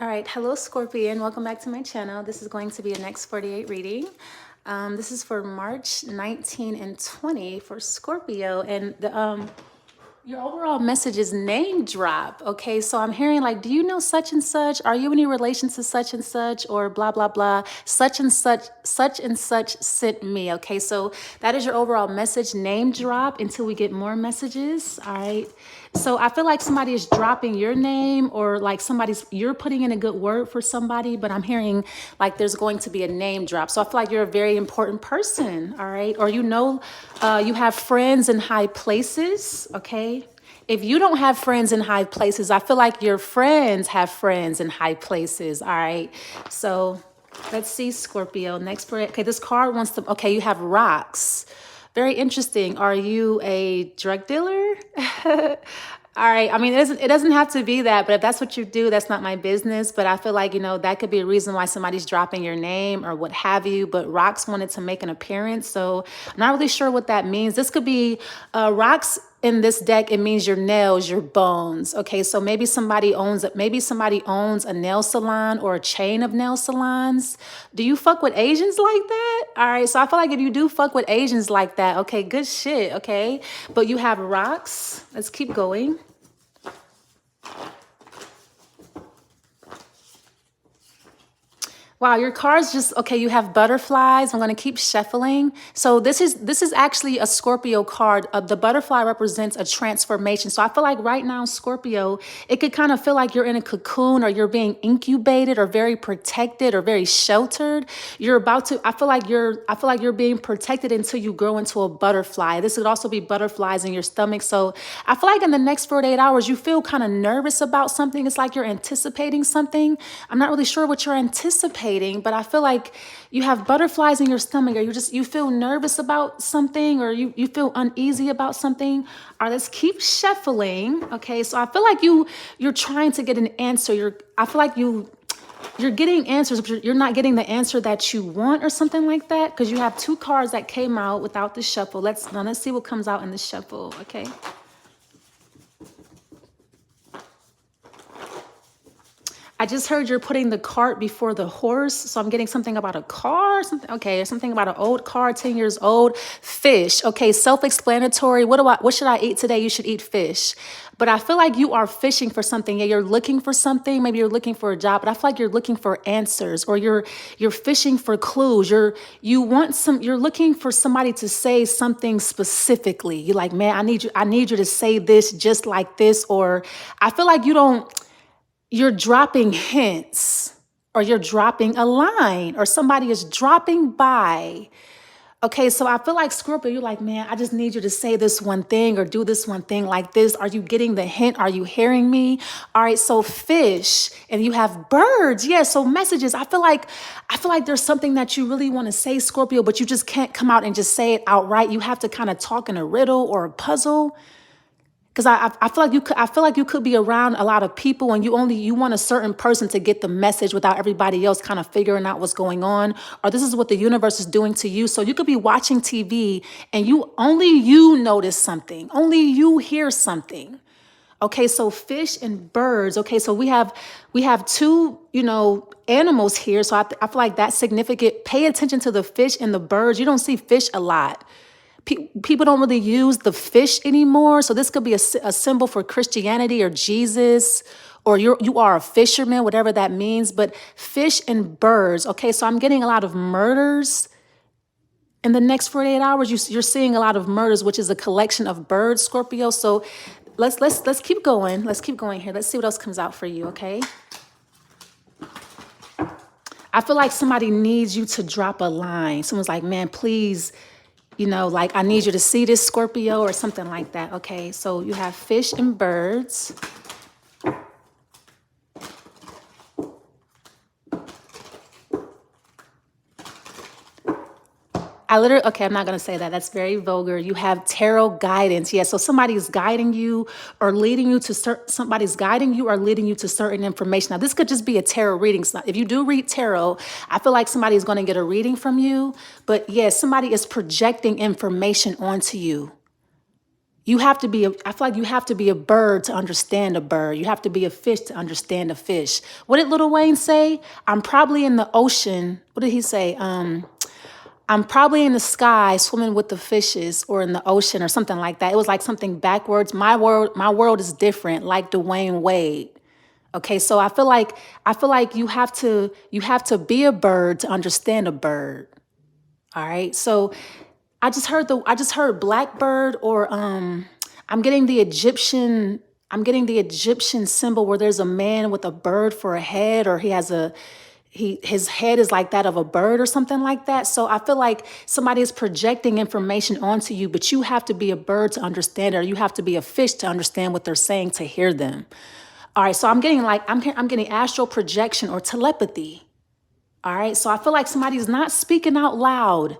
All right, hello Scorpion, welcome back to my channel. This is going to be a next 48 reading. This is for March 19 and 20 for Scorpio, and your overall message is name drop. Okay, so I'm hearing like, do you know such and such? Are you in any relation to such and such, or blah blah blah? Such and such sent me. Okay, so that is your overall message, name drop, until we get more messages. All right. So I feel like somebody is dropping your name, or like you're putting in a good word for somebody, but I'm hearing like there's going to be a name drop. So I feel like you're a very important person, all right? Or you have friends in high places, okay? If you don't have friends in high places, I feel like your friends have friends in high places, all right? So let's see, Scorpio, next for it. Okay, this card wants to, okay, you have rocks. Very interesting. Are you a drug dealer? All right. I mean, it doesn't have to be that, but if that's what you do, that's not my business. But I feel like, that could be a reason why somebody's dropping your name or what have you. But rocks wanted to make an appearance. So I'm not really sure what that means. This could be rocks in this deck. It means your nails, your bones. Okay. So maybe somebody owns a nail salon or a chain of nail salons. Do you fuck with Asians like that? All right. So I feel like if you do fuck with Asians like that, okay, good shit. Okay. But you have rocks. Let's keep going. Wow, your cards just, okay, you have butterflies. I'm going to keep shuffling. So this is actually a Scorpio card. The butterfly represents a transformation. So I feel like right now, Scorpio, it could kind of feel like you're in a cocoon, or you're being incubated, or very protected, or very sheltered. I feel like you're being protected until you grow into a butterfly. This could also be butterflies in your stomach. So I feel like in the next 48 hours, you feel kind of nervous about something. It's like you're anticipating something. I'm not really sure what you're anticipating, but I feel like you have butterflies in your stomach, or you feel nervous about something, or you feel uneasy about something. All right, let's keep shuffling. Okay, so I feel like you're trying to get an answer. I feel like you're getting answers, but you're not getting the answer that you want, or something like that, because you have two cards that came out without the shuffle. Let's see what comes out in the shuffle. Okay. I just heard you're putting the cart before the horse. So I'm getting something about a car, something. Okay, something about an old car, 10 years old. Fish. Okay, self-explanatory. What should I eat today? You should eat fish. But I feel like you are fishing for something. Yeah, you're looking for something. Maybe you're looking for a job, but I feel like you're looking for answers, or you're fishing for clues. You're looking for somebody to say something specifically. You're like, man, I need you to say this just like this. Or I feel like you're dropping hints, or you're dropping a line, or somebody is dropping by. Okay, so I feel like, Scorpio, you're like, man, I just need you to say this one thing, or do this one thing like this. Are you getting the hint? Are you hearing me? All right, so fish, and you have birds. Yeah, so messages. I feel like there's something that you really want to say, Scorpio, but you just can't come out and just say it outright. You have to kind of talk in a riddle or a puzzle. Because I feel like you could be around a lot of people, and you want a certain person to get the message without everybody else kind of figuring out what's going on, or this is what the universe is doing to you. So you could be watching TV, and only you notice something, only you hear something. Okay, so fish and birds. Okay, so we have two, animals here. So I feel like that's significant. Pay attention to the fish and the birds. You don't see fish a lot. People don't really use the fish anymore. So this could be a symbol for Christianity or Jesus, or you are a fisherman, whatever that means. But fish and birds. Okay, so I'm getting a lot of murders. In the next 48 hours, you're seeing a lot of murders, which is a collection of birds, Scorpio. So let's keep going. Let's keep going here. Let's see what else comes out for you, okay? I feel like somebody needs you to drop a line. Someone's like, man, please, like, I need you to see this, Scorpio, or something like that. Okay, so you have fish and birds. Okay, I'm not going to say that. That's very vulgar. You have tarot guidance. Yeah, so somebody's guiding you or leading you to certain information. Now, this could just be a tarot reading. So if you do read tarot, I feel like somebody's going to get a reading from you. But yeah, somebody is projecting information onto you. You have to be, I feel like you have to be a bird to understand a bird. You have to be a fish to understand a fish. What did Lil Wayne say? I'm probably in the ocean. What did he say? I'm probably in the sky swimming with the fishes or in the ocean or something like that. It was like something backwards. My world is different, like Dwayne Wade. Okay, so I feel like you have to be a bird to understand a bird. All right. So I just heard blackbird, or I'm getting the Egyptian symbol where there's a man with a bird for a head, or his head is like that of a bird or something like that. So I feel like somebody is projecting information onto you, but you have to be a bird to understand it, or you have to be a fish to understand what they're saying to hear them. All right, so I'm getting astral projection or telepathy. All right, so I feel like somebody's not speaking out loud.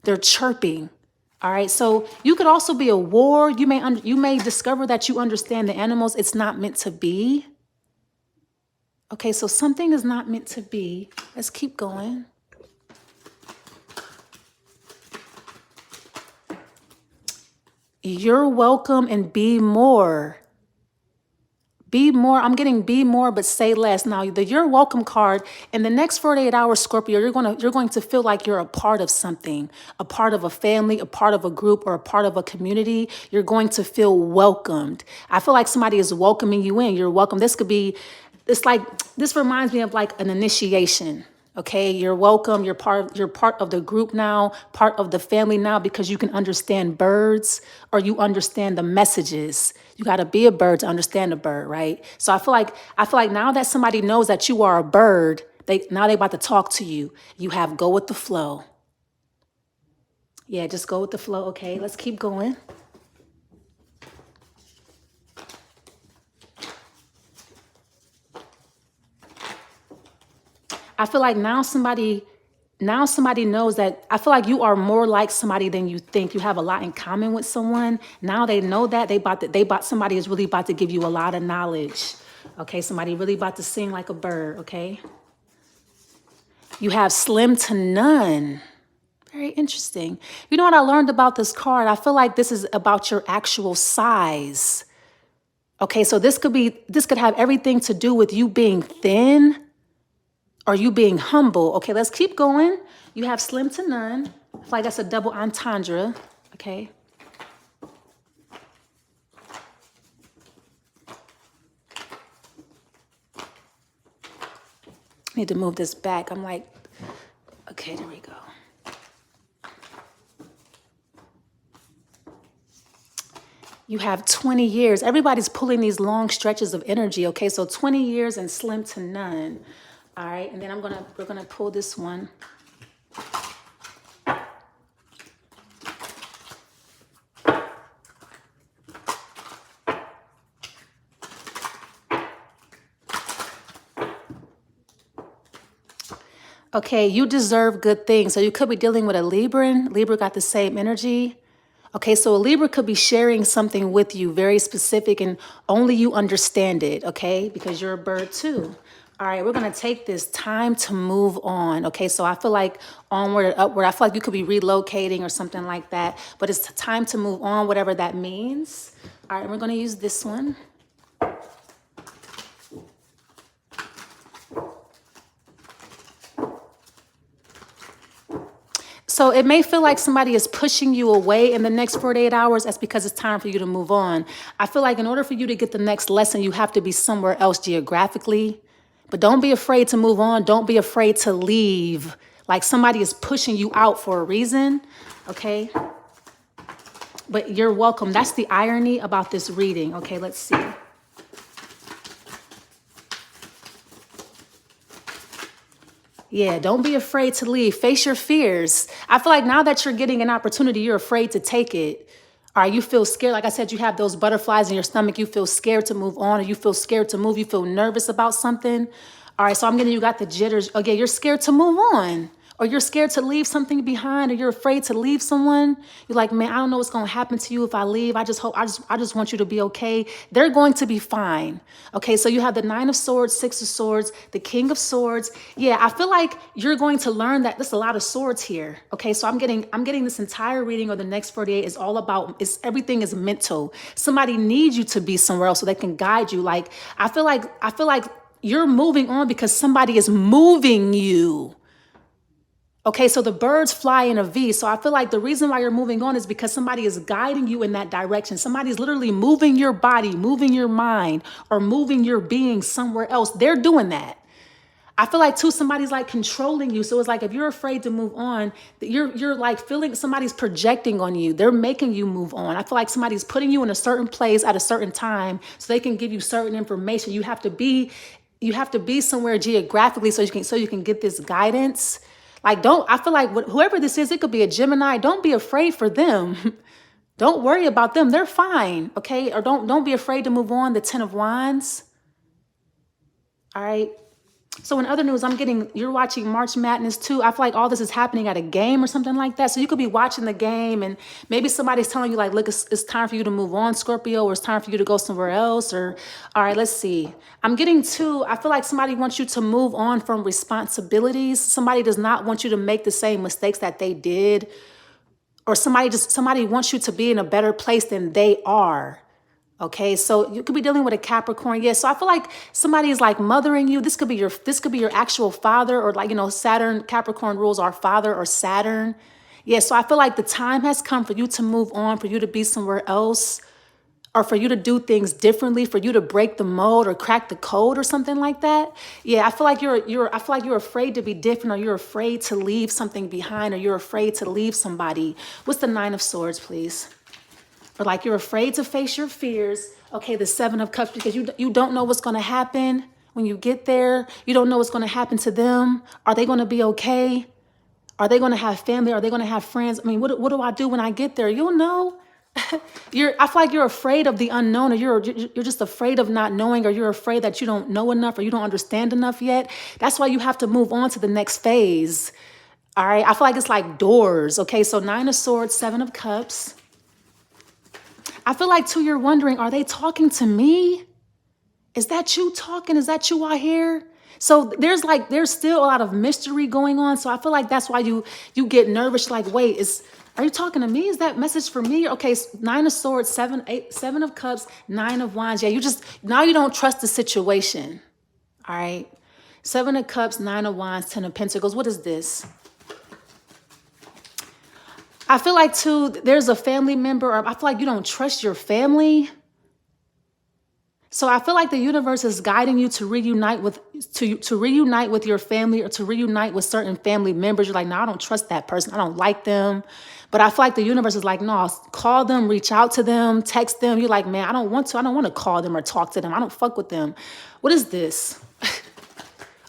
They're chirping. All right, so you could also be a ward. You may discover that you understand the animals. It's not meant to be. Okay, so something is not meant to be. Let's keep going. You're welcome and be more. Be more. I'm getting be more, but say less. Now, the you're welcome card, in the next 48 hours, Scorpio, you're going to feel like you're a part of something, a part of a family, a part of a group, or a part of a community. You're going to feel welcomed. I feel like somebody is welcoming you in. You're welcome. This reminds me of like an initiation. Okay, you're welcome. You're part of the group now, part of the family now, because you can understand birds, or you understand the messages. You got to be a bird to understand a bird, right? So I feel like now that somebody knows that you are a bird, they about to talk to you. You have go with the flow. Yeah, just go with the flow. Okay, let's keep going. I feel like now somebody knows that. I feel like you are more like somebody than you think. You have a lot in common with someone. Now they know that somebody is really about to give you a lot of knowledge. Okay, somebody really about to sing like a bird. Okay, you have slim to none. Very interesting. You know what I learned about this card? I feel like this is about your actual size. Okay, so this could have everything to do with you being thin, or you being humble. Okay, let's keep going. You have slim to none. I feel like that's a double entendre. Okay. I need to move this back. I'm like, okay, there we go. You have 20 years. Everybody's pulling these long stretches of energy. Okay, so 20 years and slim to none. All right, and then we're gonna pull this one. Okay, you deserve good things. So you could be dealing with a Libran. Libra got the same energy. Okay, so a Libra could be sharing something with you very specific, and only you understand it, okay? Because you're a bird too. All right, we're going to take this time to move on. Okay, so I feel like onward or upward. I feel like you could be relocating or something like that, but it's time to move on, whatever that means. All right, we're going to use this one. So it may feel like somebody is pushing you away in the next 48 hours. That's because it's time for you to move on. I feel like in order for you to get the next lesson, you have to be somewhere else geographically. But don't be afraid to move on. Don't be afraid to leave. Like somebody is pushing you out for a reason, okay? But you're welcome. That's the irony about this reading. Okay, let's see. Yeah, don't be afraid to leave. Face your fears. I feel like now that you're getting an opportunity, you're afraid to take it. All right, you feel scared. Like I said, you have those butterflies in your stomach. You feel scared to move on, or you feel scared to move. You feel nervous about something. All right, so I'm getting, you got the jitters. Okay, you're scared to move on, Or you're scared to leave something behind, or you're afraid to leave someone. You're like, man, I don't know what's going to happen to you if I leave. I just want you to be okay. They're going to be fine. Okay, so you have the 9 of Swords, 6 of Swords, the King of Swords. Yeah, I feel like you're going to learn that there's a lot of swords here. Okay, so I'm getting this entire reading, or the next 48 is all about, everything is mental. Somebody needs you to be somewhere else so they can guide you. Like, I feel like you're moving on because somebody is moving you. Okay, so the birds fly in a V. So I feel like the reason why you're moving on is because somebody is guiding you in that direction. Somebody's literally moving your body, moving your mind, or moving your being somewhere else. They're doing that. I feel like too, somebody's like controlling you. So it's like if you're afraid to move on, you're like feeling somebody's projecting on you. They're making you move on. I feel like somebody's putting you in a certain place at a certain time so they can give you certain information. You have to be somewhere geographically so you can get this guidance. Like, I feel like whoever this is, it could be a Gemini. Don't be afraid for them. Don't worry about them. They're fine. Okay. Or don't be afraid to move on. The 10 of Wands. All right. So in other news, you're watching March Madness too. I feel like all this is happening at a game or something like that. So you could be watching the game and maybe somebody's telling you like, look, it's time for you to move on, Scorpio, or it's time for you to go somewhere else. Or, all right, let's see. I feel like somebody wants you to move on from responsibilities. Somebody does not want you to make the same mistakes that they did. Or somebody wants you to be in a better place than they are. Okay, so you could be dealing with a Capricorn. Yeah, so I feel like somebody is like mothering you. This could be your actual father, or like, Saturn, Capricorn rules our father or Saturn. Yeah, so I feel like the time has come for you to move on, for you to be somewhere else, or for you to do things differently, for you to break the mold or crack the code or something like that. Yeah, I feel like you're afraid to be different, or you're afraid to leave something behind, or you're afraid to leave somebody. What's the 9 of Swords, please? Or like you're afraid to face your fears. Okay, the 7 of Cups, because you don't know what's going to happen when you get there. You don't know what's going to happen to them. Are they going to be okay? Are they going to have family? Are they going to have friends? I mean, what do I do when I get there? You'll know. I feel like you're afraid of the unknown, or you're just afraid of not knowing, or you're afraid that you don't know enough, or you don't understand enough yet. That's why you have to move on to the next phase. All right, I feel like it's like doors. Okay, so 9 of Swords, 7 of Cups. I feel like too, you're wondering, are they talking to me? Is that you talking? Is that you out here? So there's still a lot of mystery going on. So I feel like that's why you get nervous. Like, wait, are you talking to me? Is that message for me? Okay, 9 of Swords, 7 of Cups, 9 of Wands. Yeah, now you don't trust the situation. All right. 7 of Cups, 9 of Wands, 10 of Pentacles. What is this? I feel like too, there's a family member, or I feel like you don't trust your family. So I feel like the universe is guiding you to reunite with your family, or to reunite with certain family members. You're like, no, I don't trust that person. I don't like them. But I feel like the universe is like, no, call them, reach out to them, text them. You're like, man, I don't want to call them or talk to them. I don't fuck with them. What is this?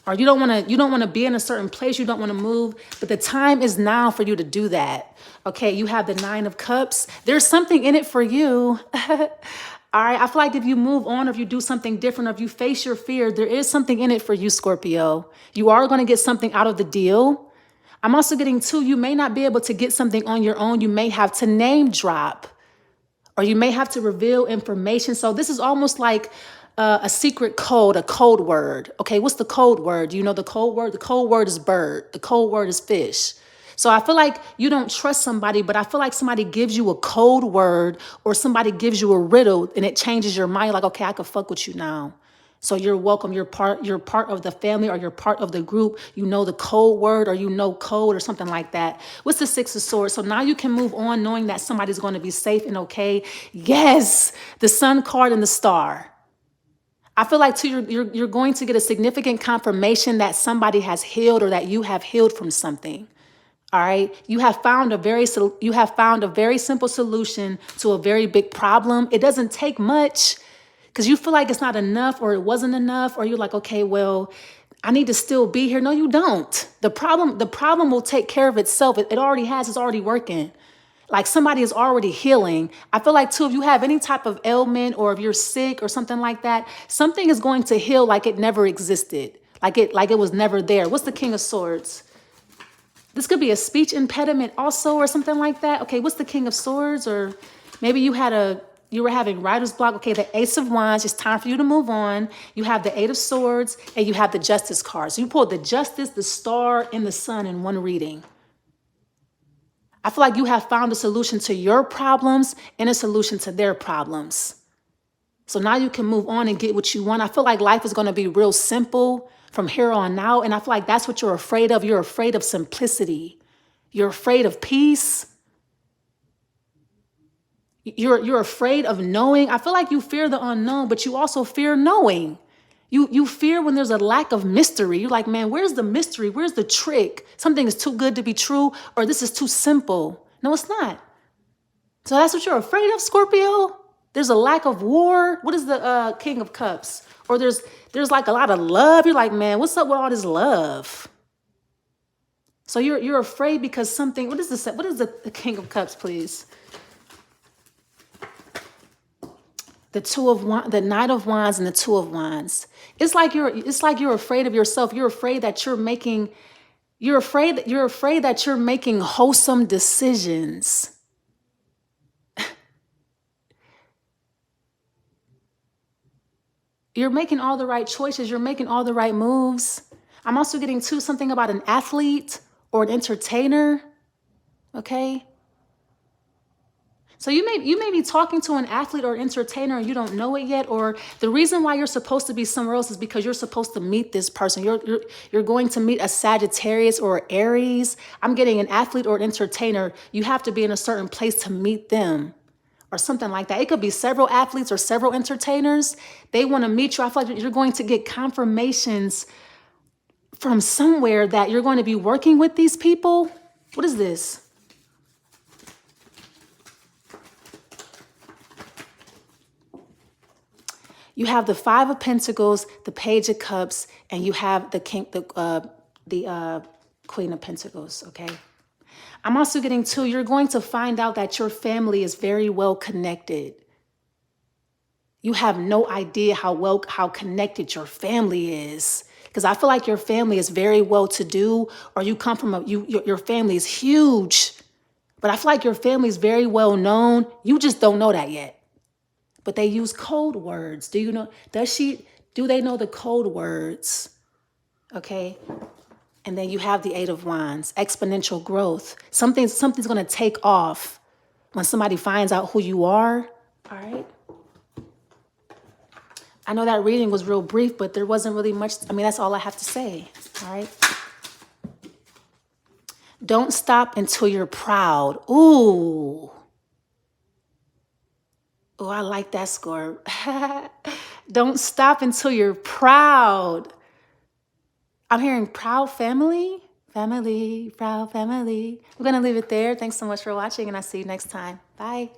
Or you don't want to be in a certain place. You don't want to move, but the time is now for you to do that. Okay, you have the 9 of Cups. There's something in it for you. All right, I feel like if you move on, or if you do something different, or if you face your fear, there is something in it for you, Scorpio. You are going to get something out of the deal. I'm also getting too, you may not be able to get something on your own. You may have to name drop, or you may have to reveal information. So this is almost like a secret code, a code word. Okay, what's the code word? You know the code word? The code word is bird. The code word is fish. So I feel like you don't trust somebody, but I feel like somebody gives you a code word, or somebody gives you a riddle, and it changes your mind. Like, okay, I can fuck with you now. So you're welcome. You're part of the family, or you're part of the group. You know the code word, or you know code, or something like that. What's the 6 of Swords? So now you can move on knowing that somebody's going to be safe and okay. Yes, the Sun card and the Star. I feel like too, you're going to get a significant confirmation that somebody has healed, or that you have healed from something. All right. You have found a very simple solution to a very big problem. It doesn't take much, because you feel like it's not enough, or it wasn't enough, or you're like, okay, well, I need to still be here. No, you don't. The problem will take care of itself. It already has. It's already working. Like somebody is already healing. I feel like too, if you have any type of ailment, or if you're sick or something like that, something is going to heal like it never existed. Like it was never there. What's the King of Swords? This could be a speech impediment also or something like that. Okay, what's the King of Swords? Or maybe you were having writer's block. Okay, the Ace of Wands, it's time for you to move on. You have the Eight of Swords and you have the Justice card. So you pulled the Justice, the Star, and the Sun in one reading. I feel like you have found a solution to your problems and a solution to their problems. So now you can move on and get what you want. I feel like life is going to be real simple from here on out. And I feel like that's what you're afraid of. You're afraid of simplicity. You're afraid of peace. You're afraid of knowing. I feel like you fear the unknown, but you also fear knowing. You fear when there's a lack of mystery. You're like, man, where's the mystery? Where's the trick? Something is too good to be true, or this is too simple. No, it's not. So that's what you're afraid of, Scorpio? There's a lack of war. What is the King of Cups? Or there's like a lot of love. You're like, man, what's up with all this love? So you're afraid because something, what is this? What is the King of Cups, please? The the Knight of Wands and the Two of Wands. It's like you're afraid of yourself. You're afraid that you're making wholesome decisions. You're making all the right choices. You're making all the right moves. I'm also getting to something about an athlete or an entertainer. Okay. So you may be talking to an athlete or entertainer and you don't know it yet, or the reason why you're supposed to be somewhere else is because you're supposed to meet this person. You're going to meet a Sagittarius or Aries. I'm getting an athlete or an entertainer. You have to be in a certain place to meet them or something like that. It could be several athletes or several entertainers. They want to meet you. I feel like you're going to get confirmations from somewhere that you're going to be working with these people. What is this? You have the Five of Pentacles, the Page of Cups, and you have the Queen of Pentacles, okay? I'm also getting to, you're going to find out that your family is very well connected. You have no idea how connected your family is. Because I feel like your family is very well to do, or you come from your family is huge. But I feel like your family is very well known. You just don't know that yet. But they use code words. Do you know? Do they know the code words? Okay. And then you have the Eight of Wands, exponential growth. Something's going to take off when somebody finds out who you are. All right. I know that reading was real brief, but there wasn't really much. I mean, that's all I have to say. All right. Don't stop until you're proud. Ooh. Oh, I like that, score. Don't stop until you're proud. I'm hearing proud family. Family, proud family. We're going to leave it there. Thanks so much for watching, and I'll see you next time. Bye.